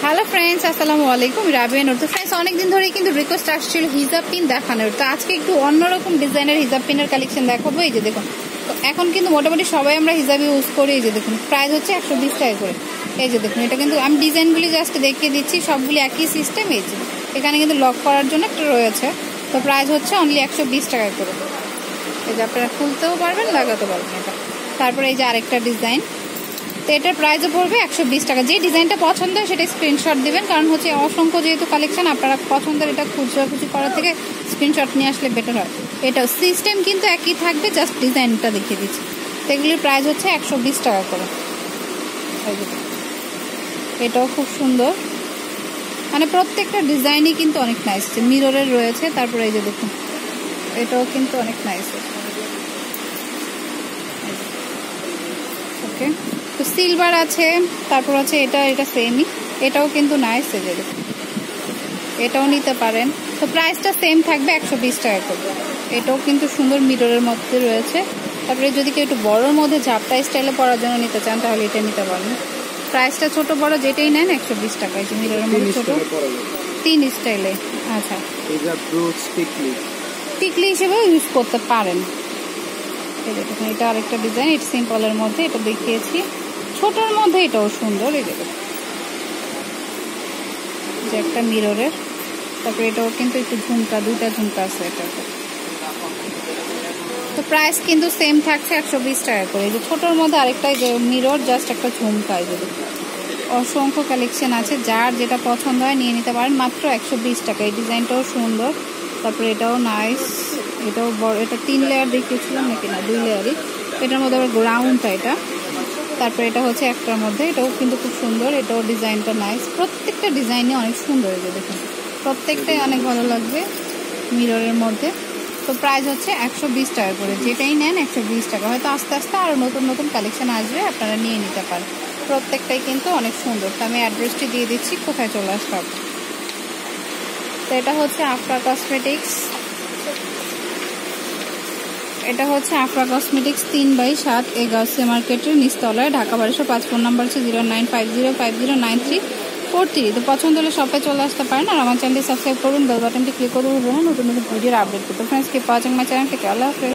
Hello friends, আসসালামু আলাইকুম। রাবিয়া নূর। তো ফ্রেন্ডস, অনেকদিন ধরেই কিন্তু রিকোয়েস্ট আসছিল হিজাব পিন দেখানোর। তো আজকে একটু অন্যরকম ডিজাইনের হিজাব পিনের কালেকশন দেখাবো। এই যে দেখুন, তো এখন কিন্তু মোটামুটি সবাই আমরা হিজাব ইউজ করি। এই যে দেখুন, প্রাইস হচ্ছে 120 টাকা করে। এই যে দেখুন, এটা কিন্তু আমি ডিজাইনগুলি জাস্ট দেখিয়ে দিচ্ছি, সবগুলি একই সিস্টেম। এই যে এখানে কিন্তু লক করার জন্য একটা রয়েছে। তো প্রাইস হচ্ছে অনলি 120 টাকা করে। এই যে আপনারা খুলতেও পারবেন, লাগাতে পারবেন এটা। তারপরে এই যে আরেকটা ডিজাইন, তো এটার প্রাইসও পড়বে 120 টাকা। যে ডিজাইনটা পছন্দ হয় সেটা স্ক্রিনশট দিবেন, কারণ হচ্ছে অসংখ্য যেহেতু কালেকশন, আপনারা পছন্দের এটা খুচরাখুচি করার থেকে স্ক্রিনশট নিয়ে আসলে বেটার হয়। এটাও সিস্টেম কিন্তু একই থাকবে, জাস্ট ডিজাইনটা দেখিয়ে দিচ্ছি। তো এগুলির প্রাইস হচ্ছে 120 টাকা করে। এটাও খুব সুন্দর, মানে প্রত্যেকটা ডিজাইনই কিন্তু অনেক নাইস। মিররের রয়েছে। তারপরে এই যে দেখুন, এটাও কিন্তু অনেক নাইস। ওকে, তো সিলভার আছে, তারপর আছে এটা সেমই, এটাও কিন্তু নাইস। এই যে দেখুন, এটাও নিতে পারেন। তো প্রাইসটা সেম থাকবে 120 টাকা করে। এটাও কিন্তু সুন্দর মিররের মধ্যে রয়েছে। তারপরে যদি কেউ একটু বড়োর মধ্যে ঝাপটা স্টাইলে পরার জন্য নিতে চান তাহলে এটা নিতে পারেন। প্রাইসটা ছোট বড় যেটাই নেন 120 টাকা। এই যে মিররের মধ্যে ছোট 3 স্টাইলে। আচ্ছা, টিকলি হিসেবেও ইউজ করতে পারেন। এই যে দেখুন, এটা আরেকটা ডিজাইন, এটা সিম্পলের মধ্যে, এটা দেখিয়েছি। ছোটর মধ্যে এটাও সুন্দর। এই যে একটা মিররের। তারপরে এটাও কিন্তু একটু ঝুমকা, দুইটা ঝুমকা আছে এটাতে। তো প্রাইস কিন্তু সেম থাকছে 120 টাকা করে। এই যে ছোটোর মধ্যে আরেকটা যে মিরর, জাস্ট একটা ঝুমকা। এই যে অসংখ্য কালেকশন আছে, যার যেটা পছন্দ হয় নিয়ে নিতে পারেন মাত্র 120 টাকা। এই ডিজাইনটাও সুন্দর। তারপরে এটাও নাইস, এটাও বড়। এটা 3 লেয়ার দেখিয়েছিলাম নাকি, না 2 লেয়ারই। এটার মধ্যে আবার গ্রাউন্ডটা এটা। তারপরে এটা হচ্ছে একটার মধ্যে, এটাও কিন্তু খুব সুন্দর। এটাও ডিজাইনটা নাইস। প্রত্যেকটা ডিজাইনই অনেক সুন্দর। এই যে দেখুন, প্রত্যেকটাই অনেক ভালো লাগবে মিররের মধ্যে। তো প্রাইস হচ্ছে 120 টাকা করে। যেটাই নেন 120 টাকা। হয়তো আস্তে আস্তে আরও নতুন নতুন কালেকশন আসবে, আপনারা নিয়ে নিতে পারেন। প্রত্যেকটাই কিন্তু অনেক সুন্দর। তো আমি অ্যাড্রেসটি দিয়ে দিচ্ছি, কোথায় চলে আসতে হবে। তো এটা হচ্ছে আফরা কসমেটিক্স। এটা হচ্ছে আফরা কসমেটিক্স 3/7 এগাউসিয়া মার্কেটের নিচতলায়, ঢাকা 1205। ফোন নাম্বার হচ্ছে 0950509343। তো পছন্দ হলে শপে চলে আসতে পারেন। আর আমার চ্যানেলটি সাবস্ক্রাইব করুন, বেল বাটনটি ক্লিক করে দেবেন নতুন নতুন ভিডিওর আপডেট করতে। Friends, keep watching my channel. থেকে আল্লাহ হাফেজ।